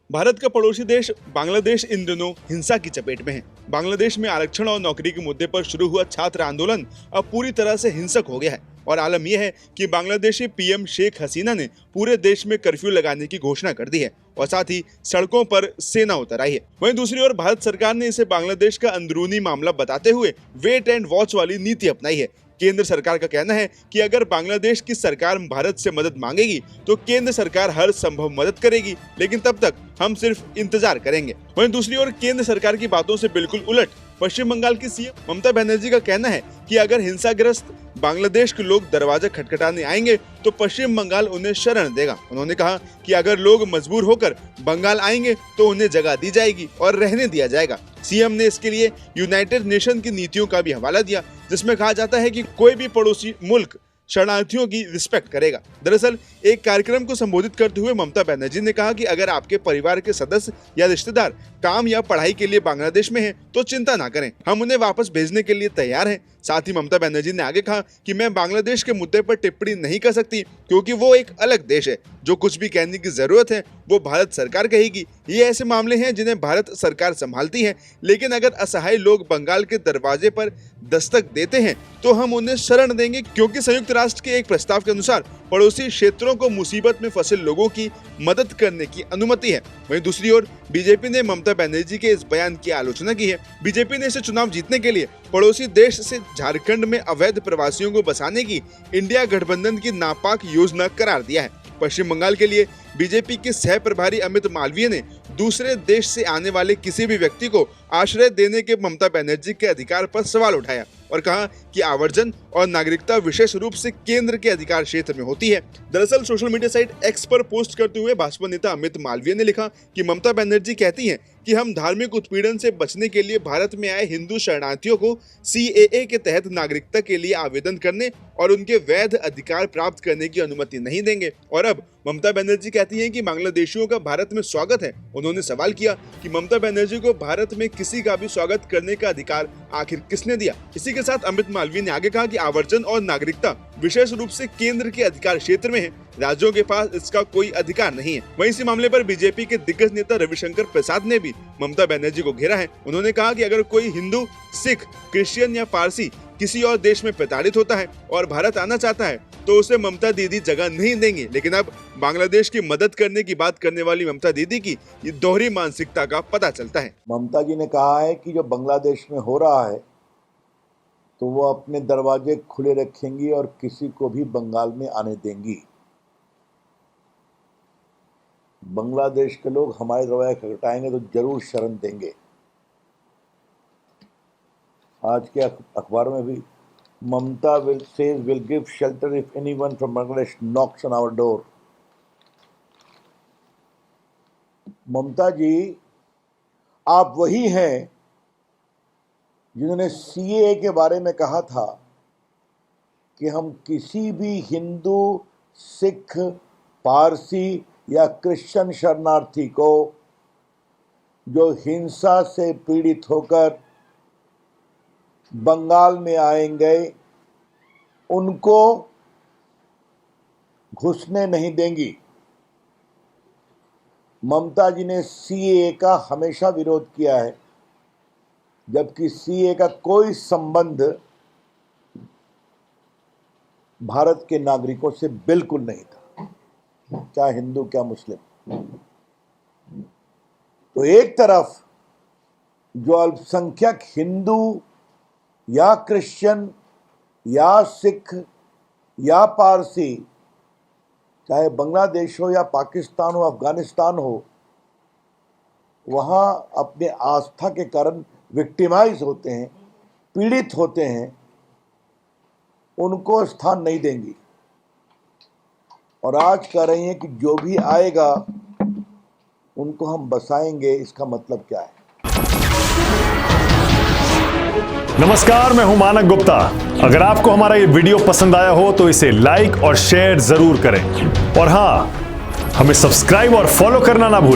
भारत का पड़ोसी देश बांग्लादेश इन दिनों हिंसा की चपेट में है। बांग्लादेश में आरक्षण और नौकरी के मुद्दे पर शुरू हुआ छात्र आंदोलन अब पूरी तरह से हिंसक हो गया है और आलम यह है कि बांग्लादेशी पीएम शेख हसीना ने पूरे देश में कर्फ्यू लगाने की घोषणा कर दी है और साथ ही सड़कों पर सेना उतर आई है। वहीं दूसरी ओर भारत सरकार ने इसे बांग्लादेश का अंदरूनी मामला बताते हुए वेट एंड वॉच वाली नीति अपनाई है। केंद्र सरकार का कहना है कि अगर बांग्लादेश की सरकार भारत से मदद मांगेगी तो केंद्र सरकार हर संभव मदद करेगी, लेकिन तब तक हम सिर्फ इंतजार करेंगे। वहीं दूसरी ओर केंद्र सरकार की बातों से बिल्कुल उलट पश्चिम बंगाल की सीएम ममता बनर्जी का कहना है कि अगर हिंसाग्रस्त बांग्लादेश के लोग दरवाजा खटखटाने आएंगे तो पश्चिम बंगाल उन्हें शरण देगा। उन्होंने कहा कि अगर लोग मजबूर होकर बंगाल आएंगे तो उन्हें जगह दी जाएगी और रहने दिया जाएगा। सीएम ने इसके लिए यूनाइटेड नेशन की नीतियों का भी हवाला दिया, जिसमें कहा जाता है कि कोई भी पड़ोसी मुल्क शरणार्थियों की रिस्पेक्ट करेगा। दरअसल एक कार्यक्रम को संबोधित करते हुए ममता बनर्जी ने कहा कि अगर आपके परिवार के सदस्य या रिश्तेदार काम या पढ़ाई के लिए बांग्लादेश में हैं, तो चिंता ना करें, हम उन्हें वापस भेजने के लिए तैयार हैं। साथ ही ममता बनर्जी ने आगे कहा कि मैं बांग्लादेश के मुद्दे पर टिप्पणी नहीं कर सकती क्योंकि वो एक अलग देश है। जो कुछ भी कहने की जरूरत है वो भारत सरकार कहेगी। ये ऐसे मामले हैं जिन्हें भारत सरकार संभालती है, लेकिन अगर असहाय लोग बंगाल के दरवाजे पर दस्तक देते हैं तो हम उन्हें शरण देंगे, क्योंकि संयुक्त राष्ट्र के एक प्रस्ताव के अनुसार पड़ोसी क्षेत्रों को मुसीबत में फंसे लोगों की मदद करने की अनुमति है। वहीं दूसरी ओर बीजेपी ने ममता बनर्जी के इस बयान की आलोचना की है। बीजेपी ने इसे चुनाव जीतने के लिए पड़ोसी देश से झारखंड में अवैध प्रवासियों को बसाने की इंडिया गठबंधन की नापाक योजना करार दिया है। पश्चिम बंगाल के लिए बीजेपी के सह प्रभारी अमित मालवीय ने दूसरे देश से आने वाले किसी भी व्यक्ति को आश्रय देने के ममता बनर्जी के अधिकार पर सवाल उठाया और कहा कि आवर्जन और नागरिकता विशेष रूप से केंद्र के अधिकार क्षेत्र में होती है। दरअसल सोशल मीडिया साइट एक्स पर पोस्ट करते हुए भाजपा नेता अमित मालवीय ने लिखा कि ममता बनर्जी कहती हैं कि हम धार्मिक उत्पीड़न से बचने के लिए भारत में आए हिंदू शरणार्थियों को CAA के तहत नागरिकता के लिए आवेदन करने और उनके वैध अधिकार प्राप्त करने की अनुमति नहीं देंगे। और अब ममता बनर्जी कहती हैं कि बांग्लादेशियों का भारत में स्वागत है। उन्होंने सवाल किया कि ममता बनर्जी को भारत में किसी का भी स्वागत करने का अधिकार आखिर किसने दिया। इसी के साथ अमित मालवीय ने आगे कहा कि आवर्जन और नागरिकता विशेष रूप से केंद्र के अधिकार क्षेत्र में है, राज्यों के पास इसका कोई अधिकार नहीं है। वहीं इसी मामले पर बीजेपी के दिग्गज नेता रविशंकर प्रसाद ने भी ममता बनर्जी को घेरा है। उन्होंने कहा कि अगर कोई हिंदू, सिख, क्रिश्चियन या पारसी किसी और देश में प्रताड़ित होता है और भारत आना चाहता है तो उसे ममता दीदी जगह नहीं देंगे। लेकिन अब बांग्लादेश की मदद करने की बात करने वाली ममता दीदी की ये दोहरी मानसिकता का पता चलता है। ममता जी ने कहा है कि जो बांग्लादेश में हो रहा है तो वो अपने दरवाजे खुले रखेंगी और किसी को भी बंगाल में आने देंगी। बांग्लादेश के लोग हमारे दरवाजे खटखटाएंगे तो जरूर शरण देंगे। आज के अखबार में भी ममता will give shelter if anyone from Bangladesh knocks on our door। ममता जी, आप वही हैं जिन्होंने CAA के बारे में कहा था कि हम किसी भी हिंदू, सिख, पारसी या क्रिश्चियन शरणार्थी को जो हिंसा से पीड़ित होकर बंगाल में आएंगे उनको घुसने नहीं देंगी। ममता जी ने CAA का हमेशा विरोध किया है, जबकि CAA का कोई संबंध भारत के नागरिकों से बिल्कुल नहीं था, चाहे हिंदू क्या मुस्लिम। तो एक तरफ जो अल्पसंख्यक हिंदू या क्रिश्चियन या सिख या पारसी, चाहे बांग्लादेश हो या पाकिस्तान हो, अफगानिस्तान हो, वहाँ अपने आस्था के कारण विक्टिमाइज होते हैं, पीड़ित होते हैं, उनको स्थान नहीं देंगी। और आज कह रही हैं कि जो भी आएगा उनको हम बसाएंगे। इसका मतलब क्या है? नमस्कार, मैं हूं मानक गुप्ता। अगर आपको हमारा ये वीडियो पसंद आया हो तो इसे लाइक और शेयर जरूर करें और हां, हमें सब्सक्राइब और फॉलो करना ना भूलें।